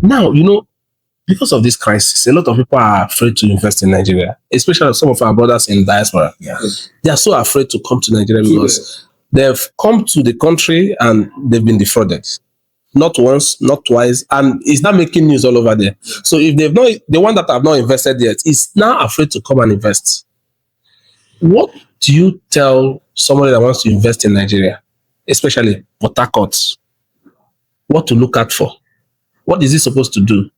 Now, because of this crisis, a lot of people are afraid to invest in Nigeria, especially some of our brothers in diaspora. Yeah. They are so afraid to come to Nigeria because they've come to the country and they've been defrauded. Not once, not twice, and it's not making news all over there. So if they've not, the one that have not invested yet is now afraid to come and invest. What do you tell somebody that wants to invest in Nigeria, especially Port Harcourt, what to look out for? What is he supposed to do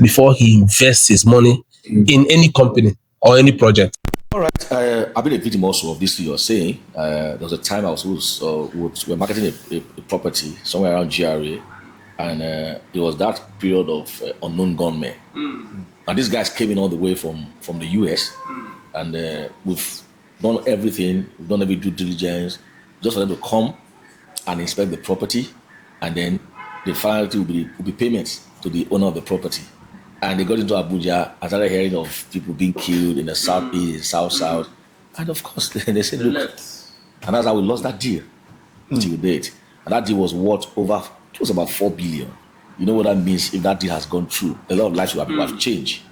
before he invests his money in any company or any project? All right. I've been a victim also of this you're saying. There was a time I was we were marketing a property somewhere around GRA, and it was that period of unknown gunmen. And these guys came in all the way from the US, and we've done everything, we've done every due diligence, just for them to come and inspect the property, and then the finality will be payments to the owner of the property. And they got into Abuja. I started hearing of people being killed in the southeast, south, and of course they said, look, and that's how we lost that deal till date. And that deal was worth it was about 4 billion. You know what that means? If that deal has gone through, a lot of lives will have changed.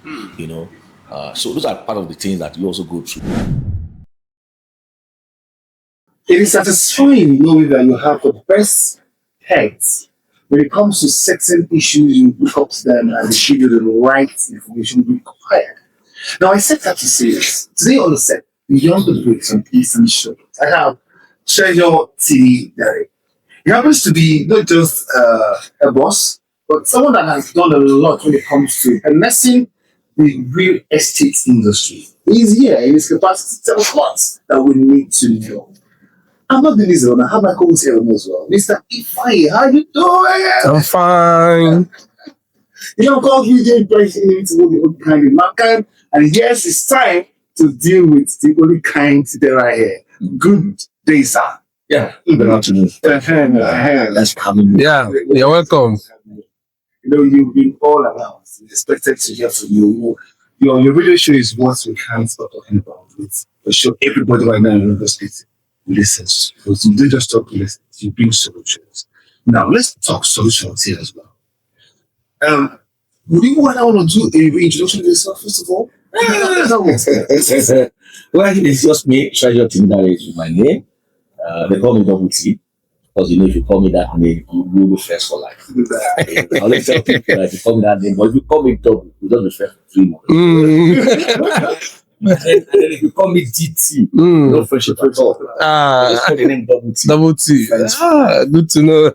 So those are part of the things that you also go through. It is satisfying knowing that you have the best heads when it comes to certain issues. You look up to them and they give you the right information required. Now, I said that to say this. Today on the set, beyond the breaks on Eastern Show, I have Treasure T. Derek. He happens to be not just a boss, but someone that has done a lot when it comes to harnessing the real estate industry. He's here in his capacity to tell us what that we need to know. I'm not doing this alone. I have my co-host here as well. Mr. Ifeanyi, how you doing? I'm fine. God you did place in it to the only kind in mankind. And yes, it's time to deal with the only kind that are here. Good day, sir. Yeah, good afternoon. That's coming. Yeah, you're welcome. You've been all around. We expected to hear from you. Your radio show is what we can't stop talking about. It's for sure everybody right now in the state listens. Because you don't just talk listens, you bring solutions. Now let's talk solutions here as well. Would you want to do a reintroduction of yourself first of all? Well, it's just me, Treasure Tinder is my name. They call me Double T. Because if you call me that name, you will be first for life. I always tell people that if you call me that name, but if you call me Double, you don't be first for 3 months. And then if you call me DT, no friendship at all. Just call the name Double T. Double T. Good to know.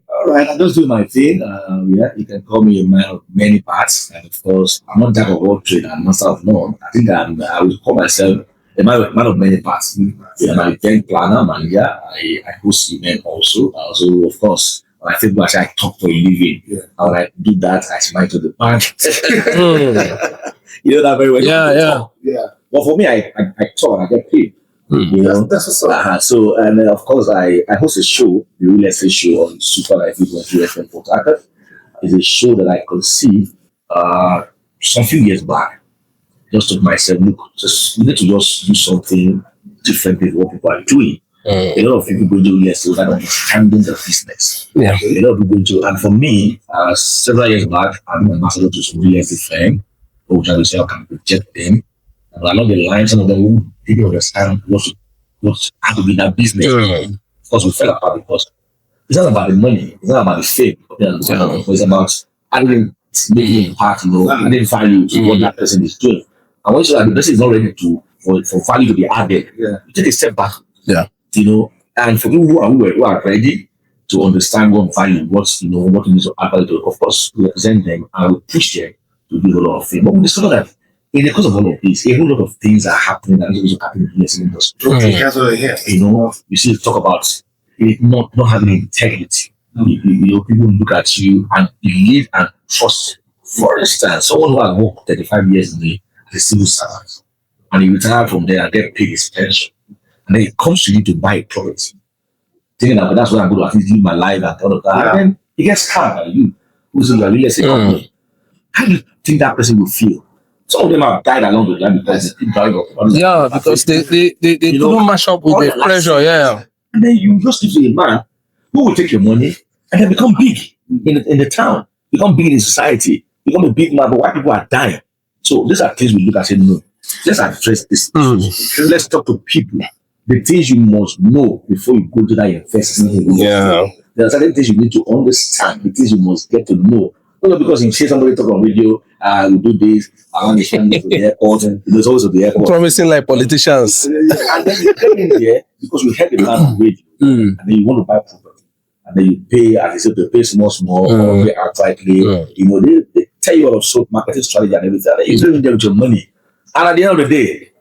All right, I just do my thing. You can call me a man of many parts. And of course, I'm not jack of all trade and master of none. I think I would call myself a man of many parts. I'm an event planner, manager. I host events also. Also, of course, when I think about it, I talk for a living. And when I do that, I smile to the bank. You know that very well. Yeah. But for me, I talk and I get paid. That's what's up. So, and of course, I host a show, the real estate show on Super Life FM Port Harcourt. It's a show that I conceived some few years back. Just told myself, look, we need to just do something different with what people are doing. A lot of people go to real estate without understanding the business. Yeah. A lot of people go to, and for me, several years back, I'm an ambassador to some real estate firm, which I will say I can project them. And along the line, some of them didn't understand what had to be that business. Of course, we fell apart because it's not about the money, it's not about the fame. It's about adding impact, adding value to what that person is doing. And once the person is not ready for value to be added, you take a step back. Yeah. And for people who are ready to understand what value, what it means to add value to, of course, we represent them and we push them to do a lot of things. But we discover that in the course of all of this, a whole lot of things are happening and things are happening in the industry. You see, talk about it not having integrity. People look at you and believe and trust. For instance, someone who has worked 35 years as a civil servant and he retired from there and get paid his pension. And then it comes to you to buy a property. Thinking that that's what I'm going to at least live my life and all of that. And then he gets scammed by you, who's in your real estate company. How do you think that person will feel? Some of them have died along the line because they drive up. Yeah, because they couldn't match up with the pressure, And then you just give to a man who will take your money and then become big in the town. become big in society, become a big man, but why people are dying? So these are things we look at and say, no, let's address this. Let's talk to people. The things you must know before you go to that investment. Yeah. There are certain things you need to understand, the things you must get to know. Not because you hear somebody talk on radio, we do this, I want to stand to the airport, and there's always at the airport. Promising like politicians. And then you get in there because we heard the man on radio, and then you want to buy property. And then you pay, as I said, to pay small, or pay outrightly. You know, they tell you all of sort marketing strategy and everything. And you don't with your money. And at the end of the day,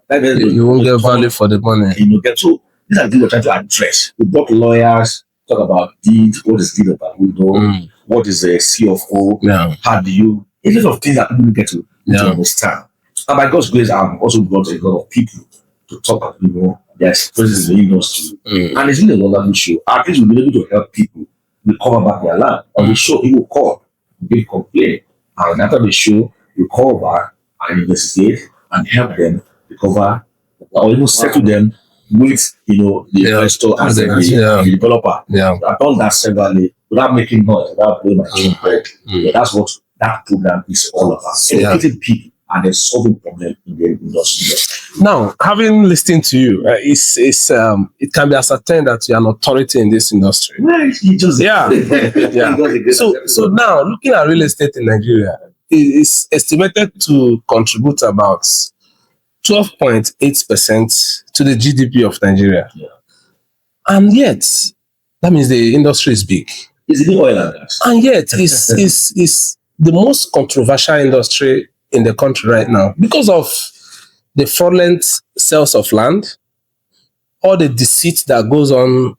you won't get value for the money. You know, get so these are things we're trying to address. We brought lawyers, talk about deed, what is deed about window, what is a CFO, how do you, a lot of things that people get to understand. And by God's grace, I've also brought a lot of people to talk about, you know, their experiences in the industry. And it's been a wonderful show. At least we've been able to help people recover back their land. On the show, people call, they complain. And after the show, we call back and investigate and help them recover or even settle them with, you know, the investor and the developer. I've done that severally without making noise, without blowing my trumpet. That's what that program is all about. Educating people and then solving problems in the industry. Now, having listened to you, it can be ascertained that you are an authority in this industry. So now, looking at real estate in Nigeria, it is estimated to contribute about 12.8% to the GDP of Nigeria. And yet, that means the industry is big. It's the oil and gas. And yet, it's the most controversial industry in the country right now because of the fraudulent sales of land, all the deceit that goes on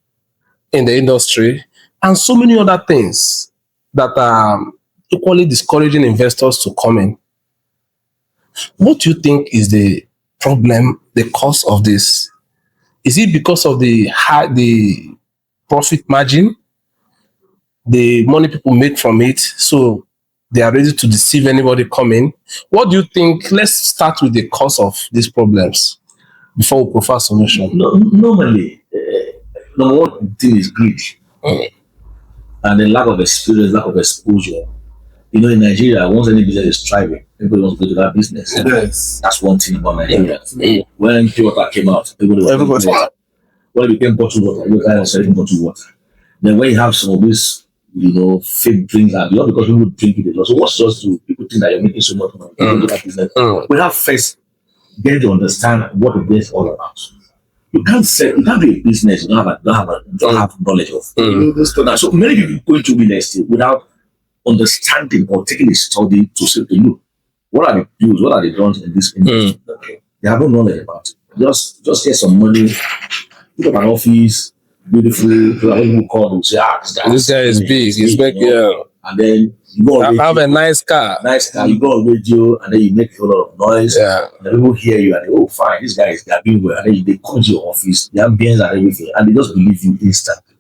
in the industry, and so many other things that are equally discouraging investors to come in. What do you think is the problem, the cause of this? Is it because of the profit margin, the money people make from it, so they are ready to deceive anybody coming? What do you think? Let's start with the cause of these problems before we prefer solution. Normally, number one thing is greed. And the lack of experience, lack of exposure. You know, in Nigeria, once any business is thriving, everybody wants to go to that business. Yes. That's one thing about Nigeria. When pure water came out, everybody when it became bottled water, everybody was selling bottled water. Then when you have some of these, you know, fake drinks, not because people drink it a lot. So what's just to people think that you're making so much money into that business? We have first get to understand what the business is all about. You can't do a business you don't have knowledge of. So many people go into real estate without understanding or taking a study to say to you, what are the do's, what are the don'ts in this industry? They have no knowledge about it. Just get some money, put up an office, beautiful, people call them, say, this guy is big, he's big, and then you go on radio, have a nice car, you go on radio, and then you make a lot of noise, and then people hear you, and they, oh, fine, these guys, they're doing well, and then they come to your office, the ambience and everything, and they just believe you instantly.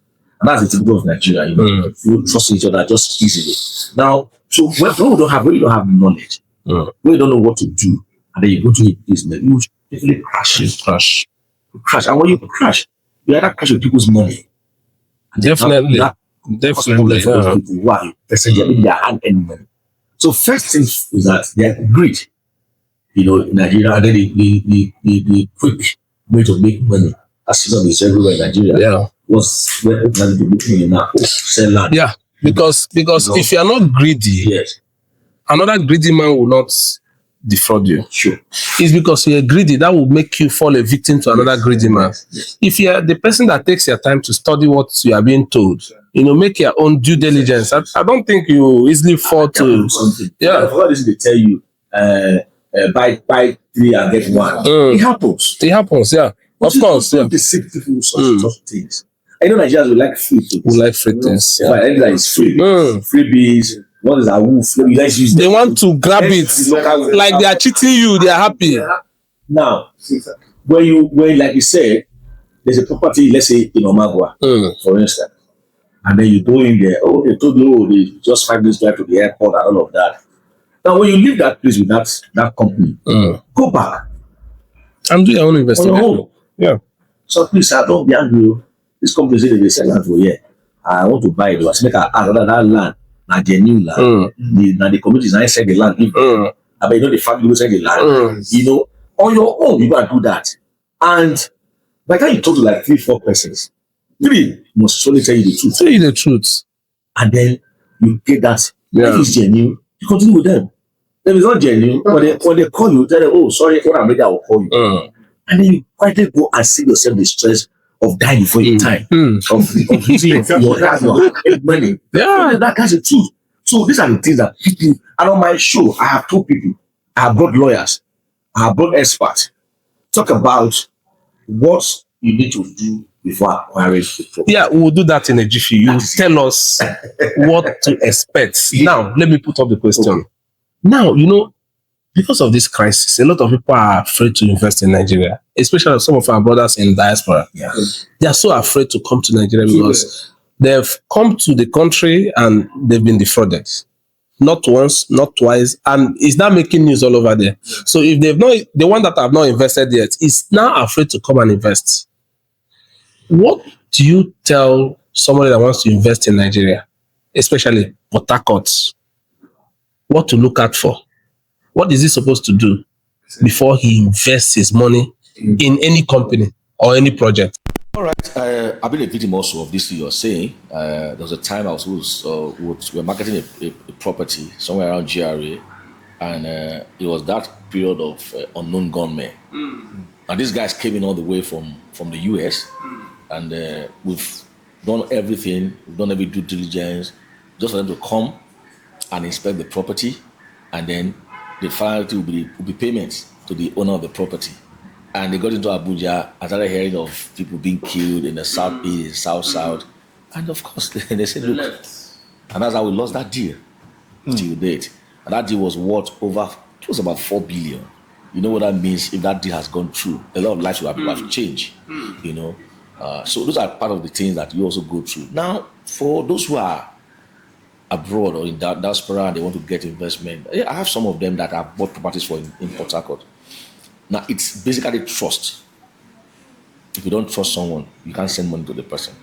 And that's the typical of Nigeria, you know, you trust each other just easily. Now, so when you don't have knowledge, when you don't know what to do, and then you go to a business, you definitely crash. You crash, and when you crash, you either crash with people's money. Definitely. Definitely. Why? They hand any money. So first thing is that they are greed. You know, in Nigeria, and then the quick way to make money. As system is everywhere in Nigeria. Was where everybody be looking in now. Sell land. Yeah. Because if you are not greedy, another greedy man will not defraud you. Sure. It's because you're greedy that will make you fall a victim to another greedy man. If you're the person that takes your time to study what you are being told, you know, make your own due diligence. I don't think you easily fall to something. I forgot this, they tell you buy 3 and get 1. It happens. Of course. The simple such things. I know Nigerians will like free things. We like free things. Everything is free. Freebies. What is that? They want to grab it. Like they are cheating you. They are happy. Now, when like you said, there's a property, let's say in Omagua, for instance, and then you go in there, they told you, they just 5 minutes drive to the airport and all of that. Now, when you leave that place with that company, go back and do your own investigation. So please, don't be angry. This company said they sell land for here. I want to buy it. I make that land. na genuine land. The communities now sell the land. I mean, the family will sell the land. On your own, you gotta do that. And by the time you talk to like 3-4 persons, 3 must solely tell you the truth. Tell you the truth. And then you get that. If it's genuine, you continue with them. If it's not genuine, when they call you, tell them, oh, sorry, when I'm ready, I will call you. And then you quietly go and save yourself the stress of dying before your time, of losing your money. Yeah, that's the truth. So these are the things that people, and on my show, I have told people, I have brought lawyers, I have brought experts, talk about what you need to do before acquiring the property. Yeah, we'll do that in a jiffy. You tell us what to expect. Now, let me put up the question. Okay. Now, because of this crisis, a lot of people are afraid to invest in Nigeria, especially some of our brothers in diaspora. Yeah. They are so afraid to come to Nigeria because they've come to the country and they've been defrauded. Not once, not twice, and it's now making news all over there. So if they've not, the one that have not invested yet is now afraid to come and invest. What do you tell somebody that wants to invest in Nigeria, especially Port Harcourt, what to look out for? What is he supposed to do before he invests his money in any company or any project? All right. I've been a victim also of this thing you're saying. There was a time I was we were marketing a property somewhere around GRA, and it was that period of unknown gunmen. And these guys came in all the way from the US, and we've done everything. We've done every due diligence just for them to come and inspect the property, and then the finality will be payments to the owner of the property. And they got into Abuja. I started hearing of people being killed in the southeast, south, and of course they said, "Look," and that's how we lost that deal till date. And that deal was worth it was about 4 billion. You know what that means? If that deal has gone through, a lot of lives will have changed. So those are part of the things that you also go through. Now, for those who are abroad or in diaspora and they want to get investment, I have some of them that I've bought properties for in Port Harcourt. Now, it's basically trust. If you don't trust someone, you can't send money to the person.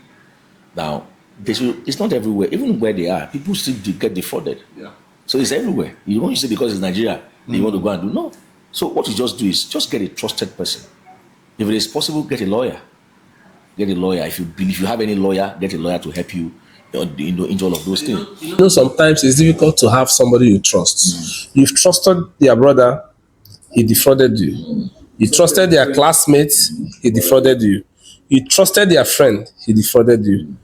Now, it's not everywhere. Even where they are, people still get defrauded. Yeah. So it's everywhere. You don't say because it's Nigeria, you want to go and do. No. So what you just do is just get a trusted person. If it is possible, get a lawyer. Get a lawyer. If you have any lawyer, get a lawyer to help you into all of those things. Sometimes it's difficult to have somebody you trust. You've trusted their brother, he defrauded you. You trusted their classmates, he defrauded you. You trusted their friend, he defrauded you.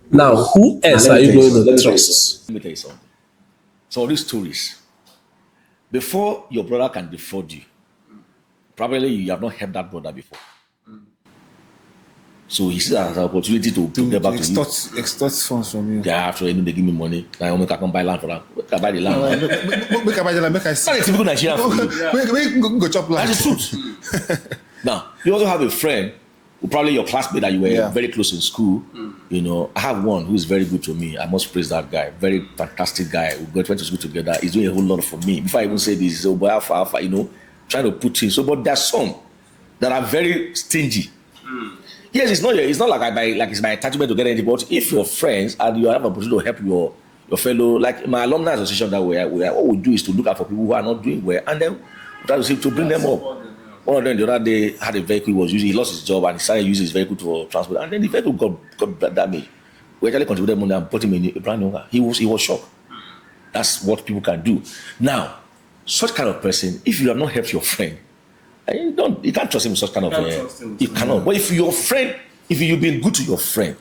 Now, who else are you going to trust? Let me tell you something. Some of these stories, before your brother can defraud you, probably you have not helped that brother before. So he sees that as an opportunity to get back to you. Extort funds from you. Yeah, after they give me money, now I can buy land for that. I buy the land. Make I buy the land. Make I see. That's a typical Nigerian for you. Make go chop land. That's the truth. Now, you also have a friend, who probably your classmate that you were very close in school. I have one who is very good to me. I must praise that guy. Very fantastic guy. We went to school together. He's doing a whole lot for me. Before I even say this, he's boy alpha, trying to put in. So, but there's some that are very stingy. Yes, it's not like it's my attachment to get anything, but if you're friends and you have an opportunity to help your fellow, like my alumni association that what we do is to look out for people who are not doing well and then try to bring them up. One of them the other day had a vehicle he lost his job and he started using his vehicle to transport, and then the vehicle got damaged. We actually contributed money and put him in a brand new car. He was shocked. That's what people can do. Now, such kind of person, if you have not helped your friend, you can't trust him with such kind of you cannot. But if you've been good to your friend,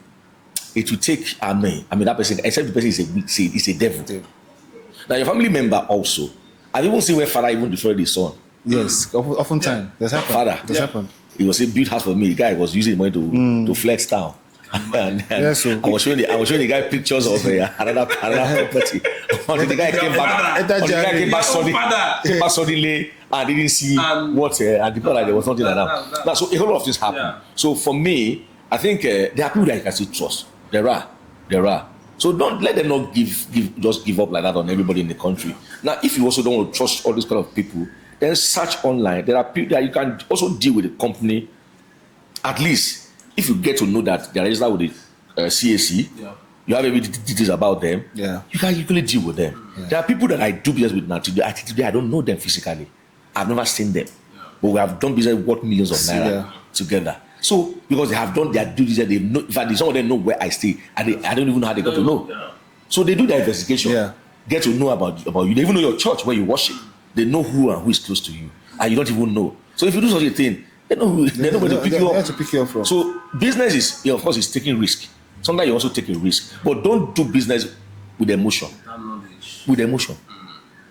it will take that person, except the person is a weak seed, is a devil. Now your family member also. I've even seen where father even defrauded his son. Yes, oftentimes that's happened. Father, that's happened. He was a built house for me. The guy was using money to flex town. And I was showing the guy pictures of another property. Until the guy came back suddenly and didn't see what and people like there was nothing like that. Now, so a whole lot of things happen. Yeah. So for me, I think there are people that you can still trust. There are. So don't let them not give up like that on everybody in the country. Now, if you also don't want to trust all these kind of people, then search online. There are people that you can also deal with the company. At least if you get to know that they are registered with the CAC, you have every details about them, Yeah. you can usually deal with them. There are people that I do business with now today. I don't know them physically. I've never seen them. But we have done business worth millions of naira together. So because they have done their due diligence, they know, in fact, some of them know where I stay, and I don't even know how they got to know. So they do their investigation, get to know about you. They even know your church where you worship. They know who and who is close to you, and you don't even know. So if you do such a thing, they know where to pick you up. They have to pick you up from. So business is, of course, is taking risk. Sometimes you also take a risk, but don't do business with emotion. With emotion.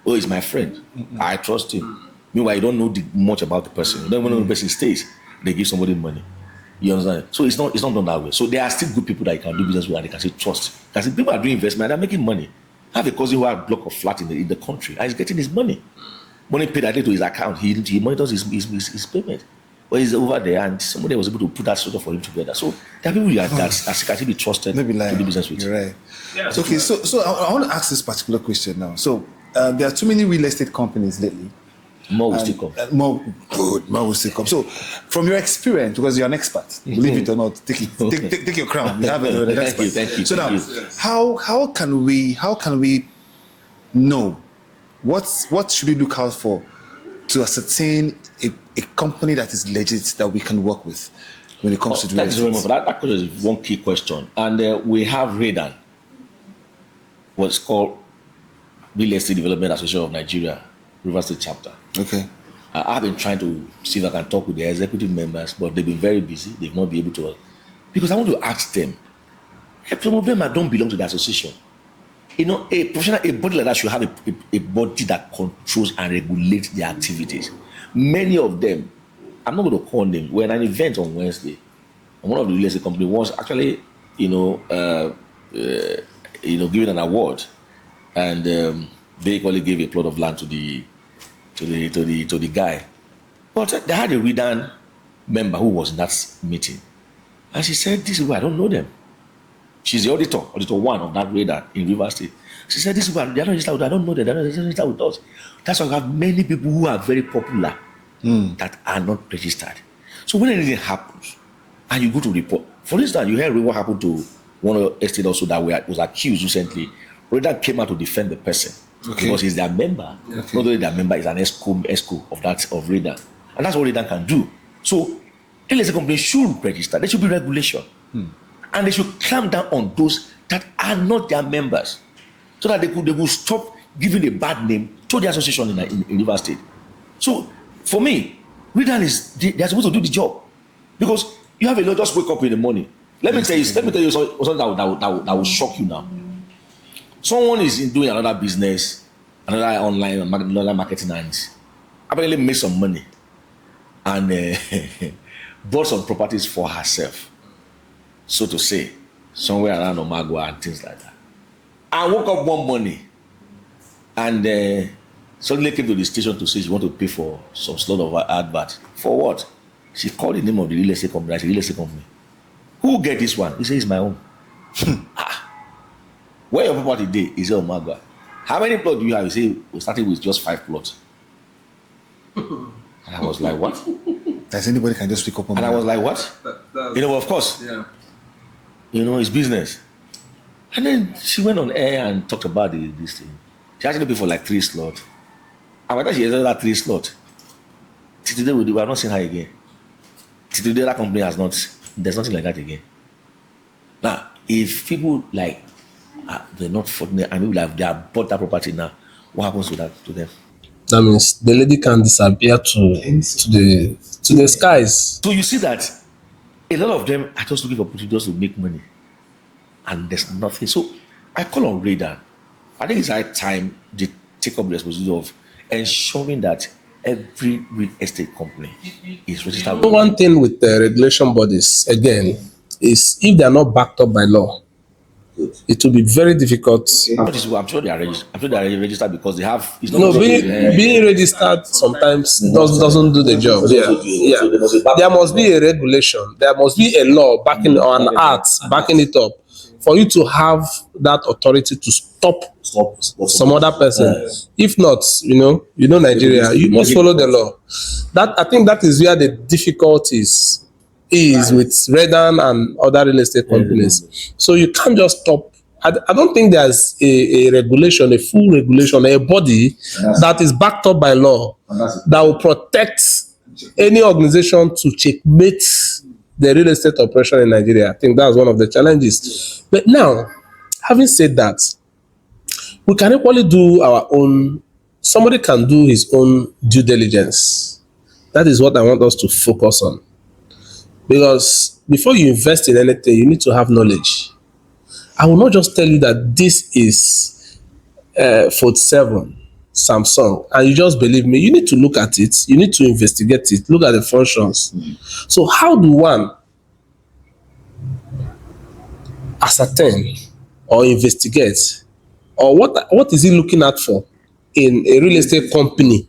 Oh, he's my friend. I trust him. Meanwhile, you don't know much about the person. You don't even know the person stays. They give somebody money. You understand? So it's not done that way. So there are still good people that you can do business with and they can say trust. Because if people are doing investment, they're making money. I have a cousin who had a block of flat in the country and he's getting his money. Money paid to his account. He monitors his payment. But he's over there and somebody was able to put that sort of for him together. So there are people that can be trusted to do business with. You're right. Yeah, okay, so I want to ask this particular question now. So there are too many real estate companies lately. More will still come. More will still come. So, from your experience, because you're an expert, believe it or not, take your crown. You have an expert. Thank you. So now, how can we know what should we look out for to ascertain a company that is legit that we can work with when it comes to real estate? That question is one key question, and we have RADAN, what's called Real Estate Development Association of Nigeria, Rivers State chapter. Okay. I've been trying to see if I can talk with the executive members, but they've been very busy. They've not been able to. Because I want to ask them, some of them don't belong to the association. You know, a body like that should have a body that controls and regulates their activities. Many of them, I'm not going to call them, were at an event on Wednesday. And one of the real estate company was actually, given an award. And they equally gave a plot of land to the guy. But they had a RADAN member who was in that meeting. And she said, this is why I don't know them. She's the auditor one of that RADAN in Rivers State. She said, this is why they're not registered with us. I don't know them. They're not registered with us. That's why we have many people who are very popular that are not registered. So when anything happens and you go to report, for instance, you heard what happened to one of the estate also that was accused recently. RADAN came out to defend the person. Okay. Because he's their member. Okay. Not only their member, is an ESCO of RADAN. And that's what RADAN can do. So, real estate companies should register. There should be regulation. And they should clamp down on those that are not their members. So that they could stop giving a bad name to the association in Rivers State. So, for me, RADAN they're supposed to do the job. Because you have a lot, just wake up in the morning. Let me tell you something that will shock you now. Someone is doing another business, another online another marketing, and apparently made some money and bought some properties for herself, so to say, somewhere around Omagua and things like that. I woke up one morning and suddenly came to the station to say she wanted to pay for some slot of advert. For what? She called the name of the real estate company. I said, real estate company. Who get this one? He said, it's my own. Where your property day? He said, Omagua. How many plots do you have? He said, we started with just 5 plots. And I was like, what? As anybody can just pick up on. And I was like, what? Of course. Yeah. It's business. And then she went on air and talked about this thing. She actually paid for like 3 slots. And by the time she entered that 3 slots, till today we have not seen her again. Till today that company there's nothing like that again. Now, if people like, they're not fortunate and maybe like they have bought that property now, what happens to them? That means the lady can disappear to the skies. So you see that a lot of them are just looking for opportunities just to make money, and there's nothing. So I call on RADAN. I think it's high time they take up the responsibility of ensuring that every real estate company is registered. One thing with the regulation bodies again is if they are not backed up by law, it will be very difficult. I'm sure they are registered. I'm sure they are registered because they have. Being registered sometimes doesn't do the job. Yeah. There must be a regulation. There must be a law backing or an act backing it up for you to have that authority to stop some other person. If not, Nigeria, you must follow the law. I think that is where the difficulties is with RADAN and other real estate companies. So you can't just stop I don't think there's a regulation, a full regulation, a body that is backed up by law that will protect any organization to checkmate the real estate operation in Nigeria. I think that's one of the challenges. But now, having said that, we can equally do our own. Somebody can do his own due diligence. That is what I want us to focus on. Because before you invest in anything, you need to have knowledge. I will not just tell you that this is Fold 7, Samsung, and you just believe me. You need to look at it. You need to investigate it. Look at the functions. So how do one ascertain or investigate, or what is he looking at for in a real estate company?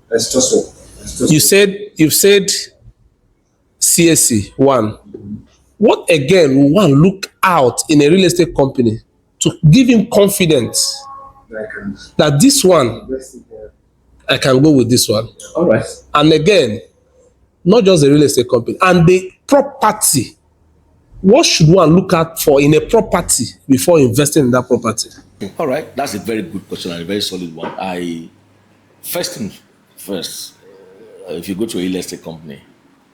Let's just You've said CSC 1. What again will one look out in a real estate company to give him confidence that this one, I can go with this one? all right. And again, not just the real estate company, and the property. What should one look out for in a property before investing in that property? All right, that's a very good question and a very solid one. First, if you go to a real estate company,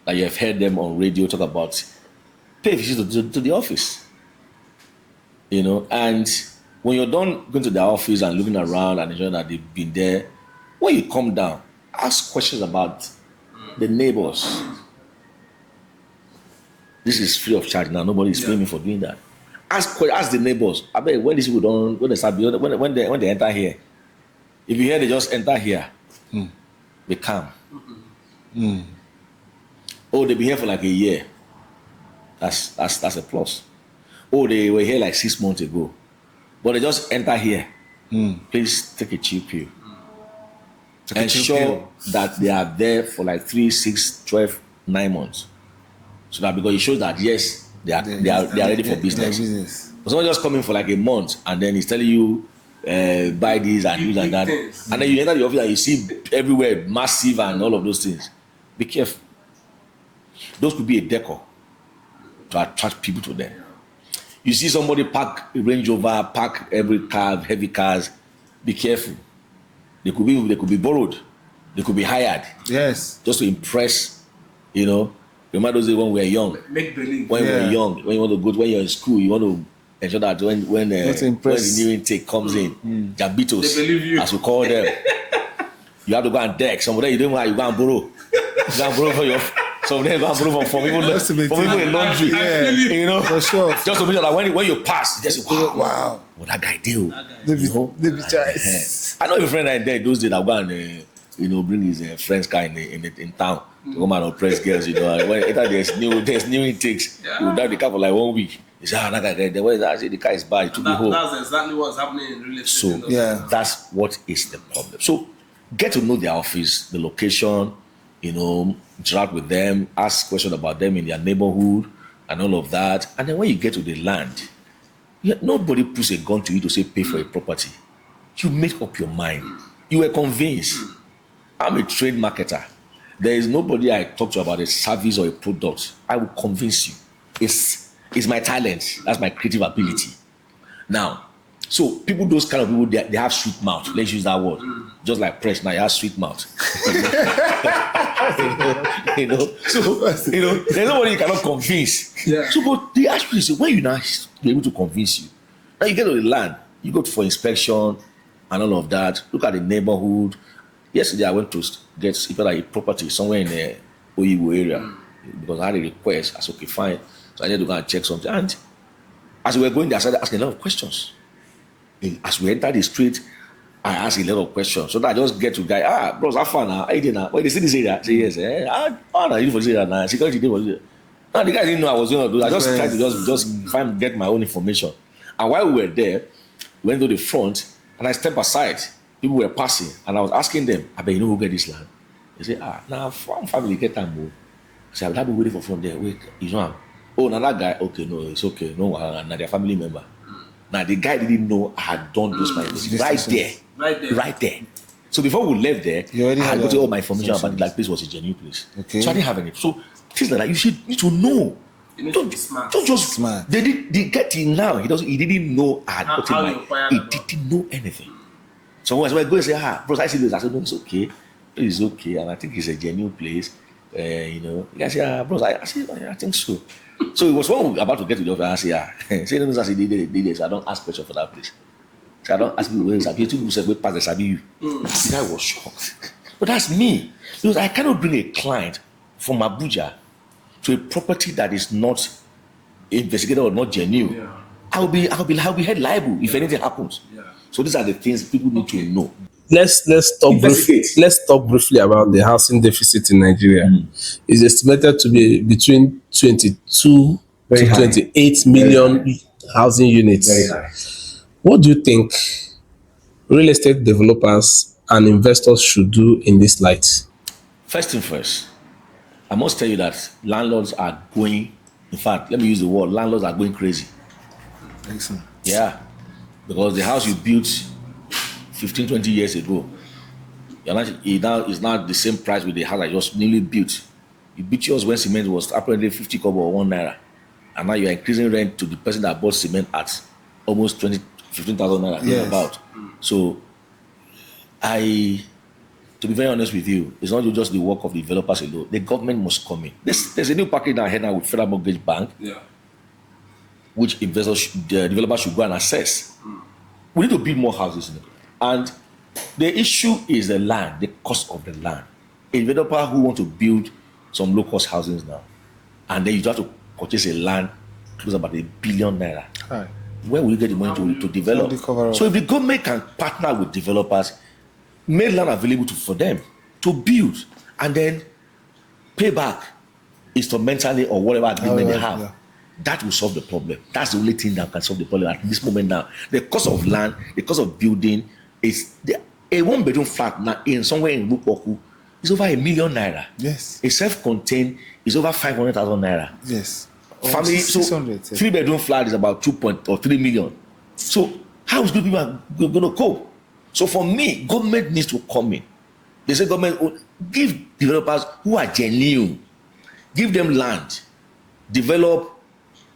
like you have heard them on radio talk about pay visit to the office, and when you're done going to the office and looking around and ensuring that they've been there, when you come down, ask questions about the neighbors. This is free of charge now. Nobody is paying me for doing that. Ask the neighbors. I bet when these people don't, when they start, when they enter here, if you hear they just enter here, they calm. Oh, they've been here for like a year. That's a plus. Oh, they were here like 6 months ago, but they just enter here. Please take a chill pill. Ensure that they are there for like 3, 6, 12, 9 months. So that because it shows that yes, they are ready for business. But someone just coming for like a month and then he's telling you buy this and use and that, and then you enter the office and you see everywhere massive and all of those things. Be careful. Those could be a decor to attract people to them. You see somebody park a Range Rover, park every car, heavy cars. Be careful. They could be borrowed. They could be hired. Yes. Just to impress, Remember those days when we were young? Make believe. When we were young, when you want to go, when you're in school, you want to ensure that when the new intake comes in, Jabitos, as we call them, you have to go and deck. Some of them you don't know how you go and borrow. You go and borrow for your. Some of them go and borrow from people in laundry. For sure. Just to make sure that when you pass, just wow, what that guy do? I know your friend like that those days that go and bring his friend's car in town to come and oppress girls. When there's new intakes, he will drive the car for like 1 week. He said, that guy there. What is that? I said, the car is bad. It took me home. That's exactly what's happening in real estate. So that's what is the problem. So get to know their office, the location, interact with them, ask questions about them in their neighborhood and all of that. And then when you get to the land, nobody puts a gun to you to say pay for a property. You make up your mind. You were convinced. I'm a trade marketer. There is nobody I talk to about a service or a product. I will convince you. It's my talent. That's my creative ability. Now, so those kind of people, they have sweet mouth. Let's use that word. Just like Press now, you have sweet mouth. So there's nobody you cannot convince. Yeah. So, but they actually say, when you now be able to convince you, now you get to the land, you go for inspection and all of that. Look at the neighborhood. Yesterday, I went to get a property somewhere in the Oyibo area because I had a request. I said, okay, fine. So I had to go and check something. And as we were going there, I started asking a lot of questions. As we entered the street, I asked a lot of questions. So that I just get to the guy, bros, how far now? How you doing now? Wait, they see this area? I say, yes. How now you for this area now? Security day was there. Now the guy didn't know I was going to do that. I just tried to just get my own information. And while we were there, we went to the front and I stepped aside. People were passing and I was asking them, I bet who get this land? They say, now one family get that move. I said, I'll be waiting for front there. Wait, you know, oh, now that guy, okay, no, it's okay. No, now their family member. Now the guy didn't know I had done those things right there. So before we left there, I had got all my information about it. Like, place was a genuine place. Okay. So I didn't have any. So things like that, you should need to know You need to Don't, be smart. don't just Smart. They get it now. He didn't know I had How gotten you my. acquired He the ball. didn't know anything. So when I go and say, bros, I see this. I said, no, it's okay. It's okay, and I think it's a genuine place. You know, you guys say, bros, I think so. So it was when we were about to get to the office. I say, say no, I say, did this. I don't ask questions for that place. So I don't ask people where is Sabi. Two people said, wait, pass the Sabi you. The guy was shocked. But that's me. Because I cannot bring a client from Abuja to a property that is not investigated or not genuine. Yeah. I'll be held liable if anything happens. Yeah. So these are the things people need to know. Let's Investigate. let's talk briefly about the housing deficit in Nigeria. It's estimated to be between 22 Very to high. 28 million housing units. Very high. What do you think real estate developers and investors should do in this light? First thing first, I must tell you that landlords are going, in fact, let me use the word, landlords are going crazy. Excellent. Yeah. Because the house you built 15, 20 years ago, it's not the same price with the house that you just newly built. You built yours when cement was apparently 50 kobo or 1 naira. And now you're increasing rent to the person that bought cement at almost 15,000 naira. Yes. About. So, to be very honest with you, it's not just the work of the developers alone. The government must come in. There's a new package now here now with Federal Mortgage Bank, which the developers should go and assess. We need to build more houses. And the issue is the land, the cost of the land. A developer who wants to build some low-cost houses now, and then you have to purchase a land close about 1 billion naira. Right. Where will you get the money to develop? Somebody cover up. So if the government can partner with developers, make land available for them to build, and then pay back instrumentally or whatever agreement they have, yeah. that will solve the problem. That's the only thing that can solve the problem at this moment now. The cost of land, the cost of building is a 1-bedroom flat now in somewhere in Rupoku is over 1 million naira. Yes. A self-contained is over 500,000 naira. Yes. Family, so 600. 3-bedroom flat is about 3 million. So how is good people going to cope? So for me, government needs to come in. They say government give developers who are genuine, give them land, develop,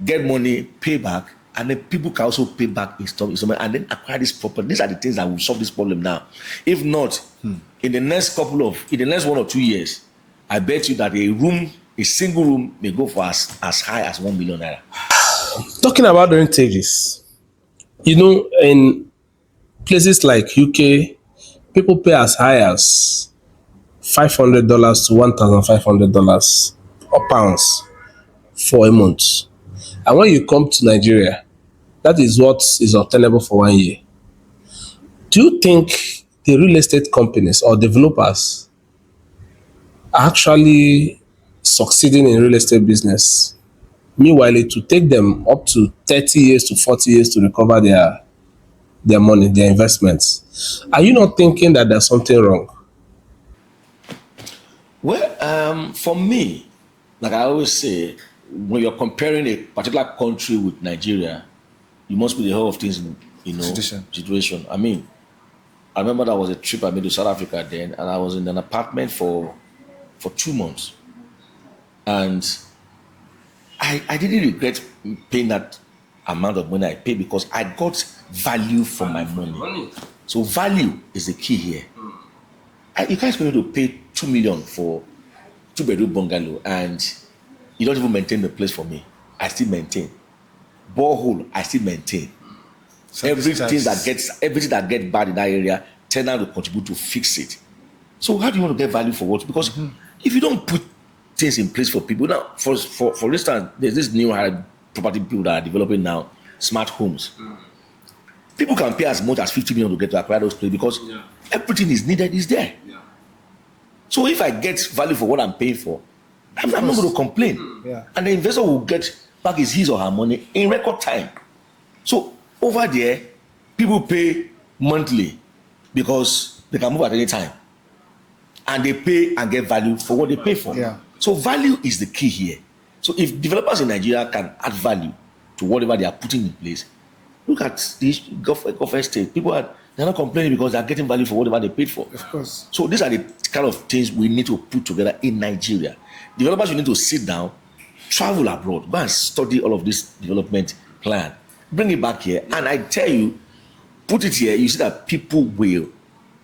get money, pay back, and then people can also pay back installment and then acquire this property. These are the things that will solve this problem now. If not, in the next 1 or 2 years, I bet you that a single room may go for as high as 1 million naira. Talking about the rentages, in places like UK, people pay as high as $500 to $1,500 or pounds for a month. And when you come to Nigeria, that is what is obtainable for 1 year. Do you think the real estate companies or developers are actually succeeding in real estate business? Meanwhile, it will take them up to 30 years to 40 years to recover their money, their investments. Are you not thinking that there's something wrong? Well, for me, like I always say, when you're comparing a particular country with Nigeria, you must be the whole of things, situation. I mean, I remember that was a trip I made to South Africa then, and I was in an apartment for 2 months. And I didn't regret paying that amount of money I paid because I got value for my money. So value is the key here. You can't expect me to pay 2 million for 2-bedroom bungalow and you don't even maintain the place for me. I still maintain. Borehole, I still maintain. Everything that gets bad in that area, tenant will contribute to fix it. So how do you want to get value for what? Because if you don't put things in place for people now, for instance, there's this new property people that are developing now, smart homes. People can pay as much as 50 million to get to acquire those places because everything is needed is there. So if I get value for what I'm paying for, I'm not going to complain. And the investor will get back his or her money in record time. So over there, people pay monthly because they can move at any time. And they pay and get value for what they pay for. So value is the key here. So if developers in Nigeria can add value to whatever they are putting in place, look at the Gulf Estate. They're not complaining because they're getting value for whatever they paid for. Of course. So these are the kind of things we need to put together in Nigeria. Developers, you need to sit down, travel abroad, go and study all of this development plan, bring it back here, and I tell you, put it here, you see that people will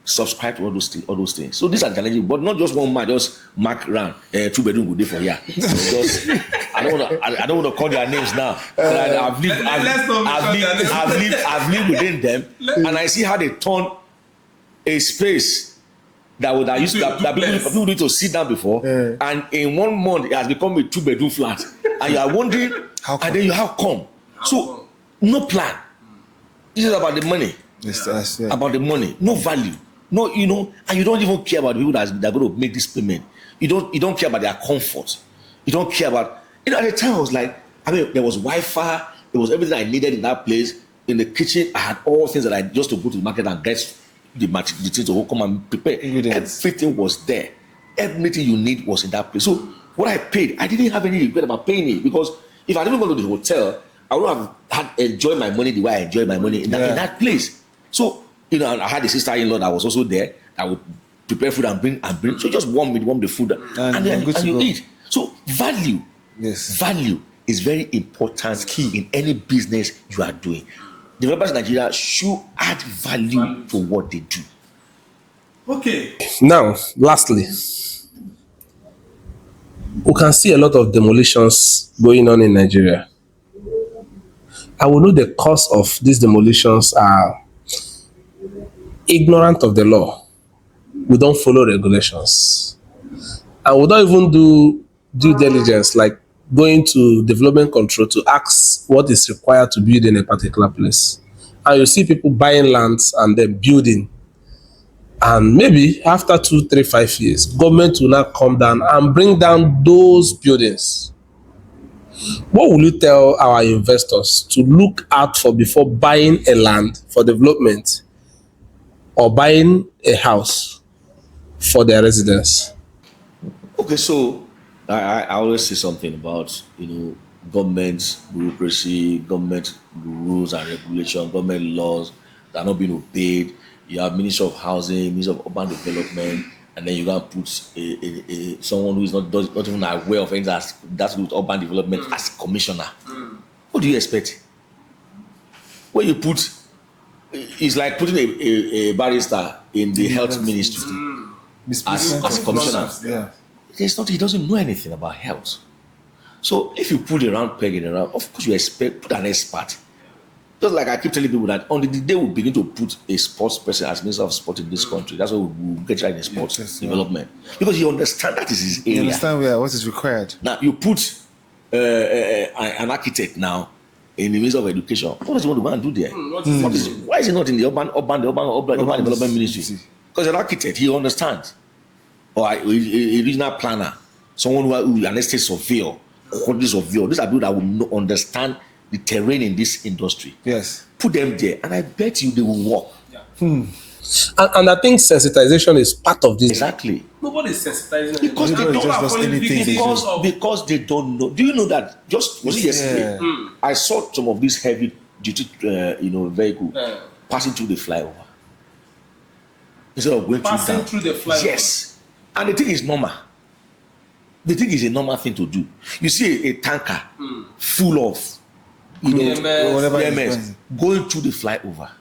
subscribe to all those things. So these are challenging, but not just one man, just mark round, 2-bedroom good day for here. Because I don't want to call their names now. But I've lived within them, and I see how they turn a space that people need to sit down before, and in 1 month it has become a 2-bedroom flat, and you are wondering how come. So no plan. This is about the money. Yes, about the money, no value, no, and you don't even care about the people that are going to make this payment. You don't care about their comfort. You don't care about, at the time I was like, there was Wi-Fi, there was everything I needed in that place. In the kitchen, I had all things that I just to go to the market and get the things to come and prepare. Everything was there. Everything you need was in that place. So what I paid, I didn't have any regret about paying it, because if I didn't go to the hotel, I would have enjoyed my money the way I enjoyed my money in that place. So, and I had a sister-in-law that was also there that would prepare food and bring. So just warm the food and you eat. So value is very important key in any business you are doing. Developers in Nigeria should add value to what they do. Okay. Now, lastly, we can see a lot of demolitions going on in Nigeria. I will know the cause of these demolitions are ignorant of the law. We don't follow regulations. And we don't even do due diligence, like going to development control to ask what is required to build in a particular place. And you see people buying lands and then building. And maybe after 2, 3, 5 years, government will now come down and bring down those buildings. What will you tell our investors to look out for before buying a land for development or buying a house for their residence? Okay, so I always say something about government bureaucracy, government rules and regulations, government laws that are not being obeyed. You have Ministry of Housing, Ministry of Urban Development, and then you can put someone who is not even aware of anything that's with urban development as commissioner. What do you expect? When you put, it's like putting a barrister in the health ministry as commissioner. Yeah. There's not, he doesn't know anything about health. So if you put a round peg in a round, of course you put an expert. Just like I keep telling people that on the day we begin to put a sports person as minister of sport in this country, that's what we'll get right in sports development. Because you understand that is his area. You understand what is required. Now you put an architect now in the Ministry of Education. What does he want to go and do there? Why is he not in the urban development ministry? Because an architect, he understands. Or a regional planner, someone who is an estate surveyor, quantity surveyor. These are people that will understand the terrain in this industry. Yes. Put them there, and I bet you they will work. Yeah. And I think sensitization is part of this. Exactly. Nobody's sensitizing because they don't just anything. Because they don't know. Do you know that? Was it yesterday? I saw some of these heavy duty, vehicle passing through the flyover instead of going through the flyover. Yes. And the thing is normal. The thing is a normal thing to do. You see a tanker full of EMS going through the flyover.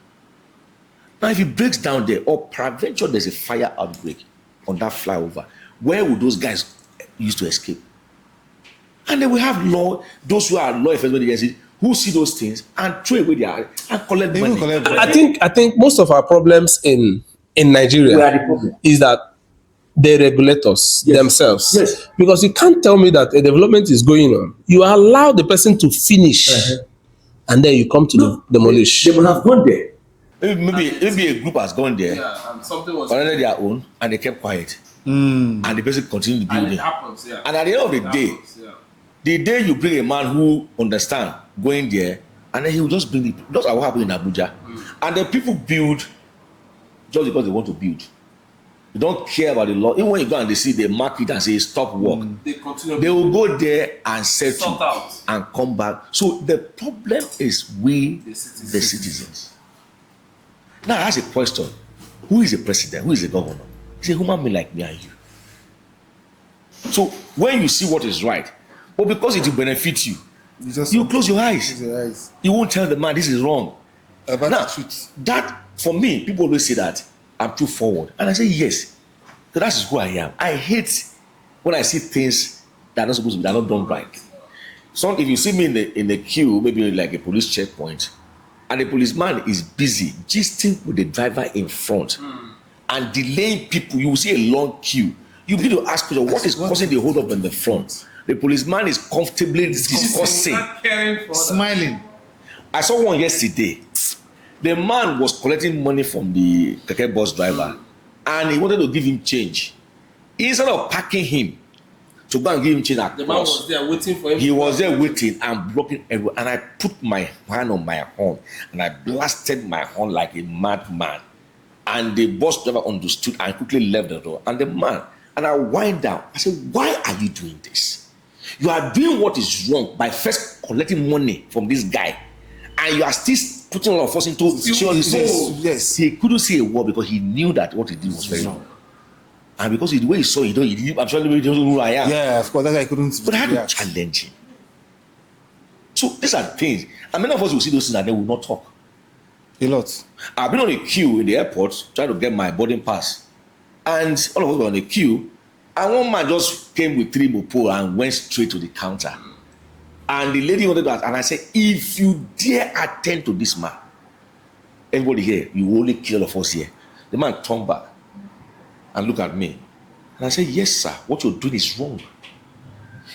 Now, if it breaks down there, or peradventure there's a fire outbreak on that flyover, where would those guys use to escape? And then we have those who are law enforcement agencies who see those things and throw away their and collect money. I think most of our problems in Nigeria is that the regulators themselves. Yes. Because you can't tell me that a development is going on. You allow the person to finish and then you come to demolish. They will have gone there. Maybe a group has gone there and something was under their own and they kept quiet. And the person continued building. And it happens, And at the end of the day, the day you bring a man who understands going there, and then he will just bring it. That's what happened in Abuja. And then people build just because they want to build. They don't care about the law. Even when you go and they see the market and say stop work, they will go there and settle and come back. So the problem is the citizens. Now I ask a question: who is the president? Who is the governor? He's a human being like me and you. So when you see what is right, But because it will benefit you, just you close your eyes. close your eyes. You won't tell the man this is wrong. About Now, the truth. that for me, people always say that I'm too forward, and I say yes, because that's who I am. I hate when I see things that are not supposed to be, that are not done right. So if you see me in the queue, maybe like a police checkpoint, and the policeman is busy gisting with the driver in front and delaying people, you will see a long queue. You need to ask yourself, what is causing the hold up in the front? The policeman is comfortably discussing, Smiling. I saw one yesterday. The man was collecting money from the keke bus driver, and he wanted to give him change. Instead of packing him to go and give him change across, The man was there waiting for him. he was there waiting and blocking everywhere. And I put my hand on my horn and I blasted my horn like a madman. And the bus driver understood and quickly left the door. And the man, and I wind down. I said, why are you doing this? You are doing what is wrong by first collecting money from this guy, and you are still putting all of us into Yes. He couldn't say a word because he knew that what he did was very wrong. And because the way he saw it, I'm sure he doesn't know who I am. Yeah, of course. That's why I couldn't. But I had to react. challenge him. So these are things. And many of us will see those things and they will not talk. A lot. I've been on a queue in the airport trying to get my boarding pass. And all of us were on a queue. And one man just came with 3 mopo and went straight to the counter. And the lady wanted to ask, and I said, if you dare attend to this man, everybody here, you will only kill all of us here. The man turned back and looked at me. And I said, yes, sir, what you're doing is wrong.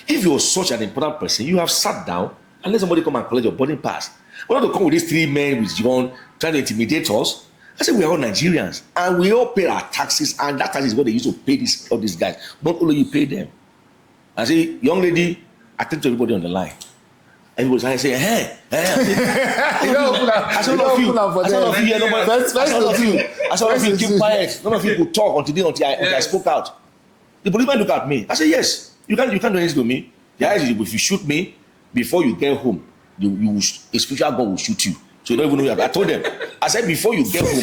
If you're such an important person, you have sat down and let somebody come and collect your boarding pass. We're not to come with these 3 men with gun trying to intimidate us. I said, we are all Nigerians and we all pay our taxes, and that tax is what they use to pay all these guys. Not only you pay them. I say, young lady, attend to everybody on the line. Everybody started saying, hey. I saw all of you keep quiet. None of you could talk until I spoke out. The policeman looked at me. I said, yes, you can't do anything to me. The idea is if you shoot me before you get home, a spiritual God will shoot you. So you don't even know you. I told them, I said, before you get home,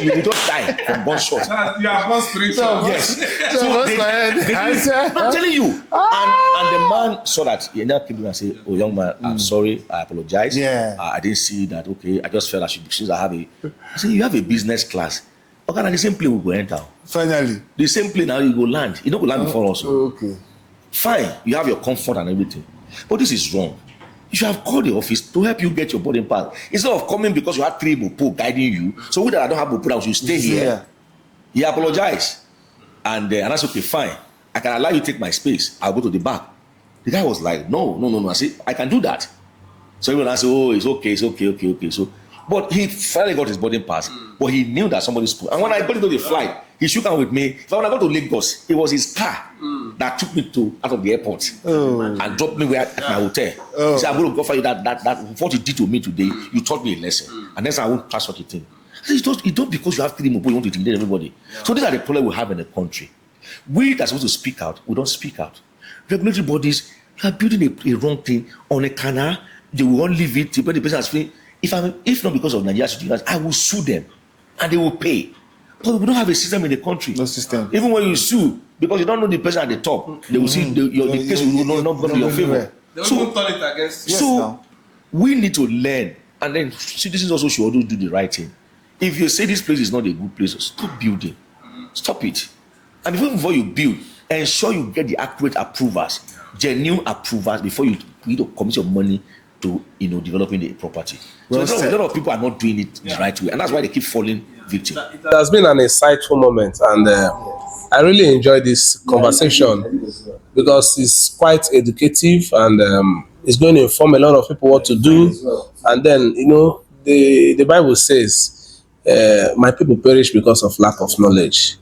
you will just die from gunshot. You are born spiritual. Yes. I'm telling you. And the man saw that. He now came to me and said, oh, young man, I'm sorry. I apologize. Yeah. I didn't see that. Okay. I just felt I should, since I have I said, you have a business class. Okay, and the same plane will go enter. Finally. The same plane now you go land. You don't go land before also. Okay. Fine. You have your comfort and everything. But this is wrong. You should have called the office to help you get your boarding pass. Instead of coming because you had 3 mopo guiding you. So with that I don't have mopo, I should stay here. Yeah. He apologized. And I said, okay, fine. I can allow you to take my space. I'll go to the back. The guy was like, no. I said, I can do that. So everyone said, oh, it's okay. So, but he finally got his boarding pass. But he knew that somebody spoke. And when I got into the flight, he shook hands with me. When I got to Lagos, it was his car that took me out of the airport and dropped me at my hotel. He said, I'm going to go for you that what you did to me today, you taught me a lesson. And next time I won't pass such a thing. I said, it's not because you have 3 mopo, you want to intimidate everybody. So these are the problems we have in the country. We that are supposed to speak out, we don't speak out. Regulatory bodies are building a wrong thing on a canal. They will all leave it when the person has failed. If not because of Nigerian situations, I will sue them and they will pay. But we don't have a system in the country. No system. Even when you sue, because you don't know the person at the top, they will see the case will not go to your favor. They will turn it against you. So we need to learn, and then citizens also should always do the right thing. If you say this place is not a good place, stop building. Stop it. And even before you build, ensure you get the accurate approvers, genuine approvers before you need to commit your money to developing the property. So a lot of people are not doing it the right way, and that's why they keep falling victim. It has been an insightful moment, and I really enjoyed this conversation because it's quite educative, and it's going to inform a lot of people what to do. And then the Bible says, "My people perish because of lack of knowledge."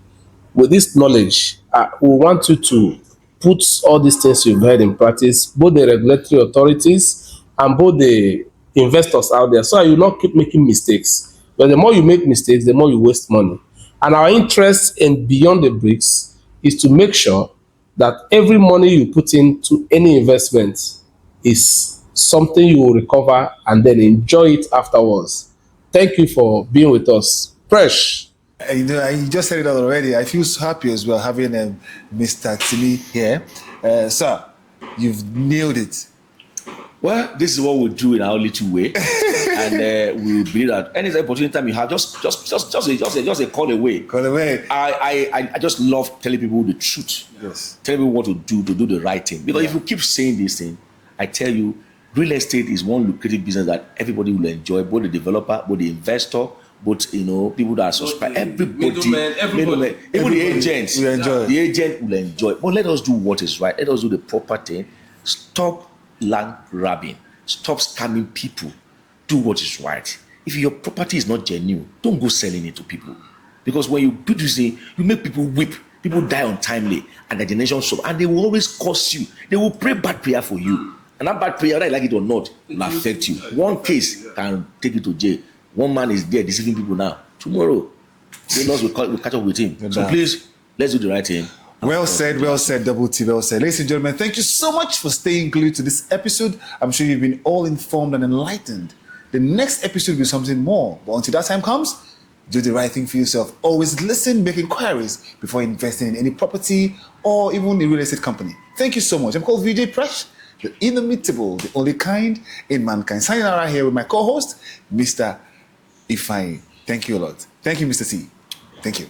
With this knowledge, we want you to put all these things you've heard in practice, both the regulatory authorities and both the investors out there, so you not keep making mistakes. But the more you make mistakes, the more you waste money. And our interest in Beyond the Bricks is to make sure that every money you put into any investment is something you will recover and then enjoy it afterwards. Thank you for being with us. Fresh. You just said it already. I feel so happy as well having Mr. Timi here. Sir, you've nailed it. Well, this is what we do in our little way, and we believe that any opportunity time you have, just a call away. Call away. I just love telling people the truth. Yes. Telling people what to do the right thing. Because if you keep saying this thing, I tell you, real estate is one lucrative business that everybody will enjoy, both the developer, both the investor, both people that are subscribed, everybody, even the agents will enjoy. The agent will enjoy. But let us do what is right. Let us do the proper thing. Stop land grabbing. Stop scamming people. Do what is right. If your property is not genuine, don't go selling it to people. Because when you do this thing, you make people weep. People die untimely, and the generation suffer, and they will always curse you. They will pray bad prayer for you, and that bad prayer, whether you like it or not, will affect you. One case can take you to jail. One man is there deceiving people now. Tomorrow, the laws will catch up with him. So please, let's do the right thing. Well said, Double T, well said. Ladies and gentlemen, thank you so much for staying glued to this episode. I'm sure you've been all informed and enlightened. The next episode will be something more. But until that time comes, do the right thing for yourself. Always listen, make inquiries before investing in any property or even a real estate company. Thank you so much. I'm called VJ Presh, the inimitable, the only kind in mankind. Signing out right here with my co-host, Mr. Ifeanyi. Thank you a lot. Thank you, Mr. T. Thank you.